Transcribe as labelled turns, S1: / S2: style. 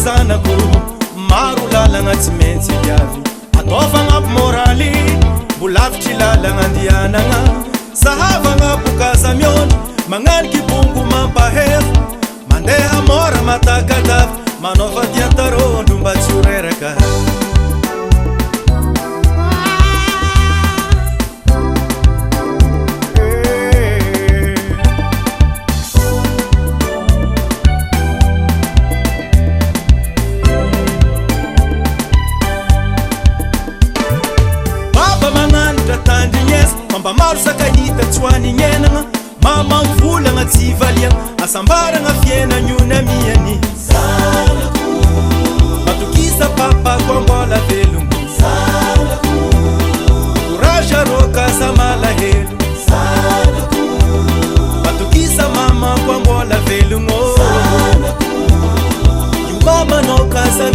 S1: zanako maro lalagna tsy maintsy viavy ataovagna moraly mbolavitry lalagna andianagna zahavagna bokasa miondry magnaniky bongo mampahero mandeha mora matakadavy manaova diantarondro mba tsy horeraka Mamba maro sakahita tsy hoanignenagna mama volagna tsy valiagna asambaragna fiainagny miany zanako matokisa papako ambola velogno zanako courage arôkasa malahelo zanako matokisa mamako ambola velogno zanako io mamanao kasa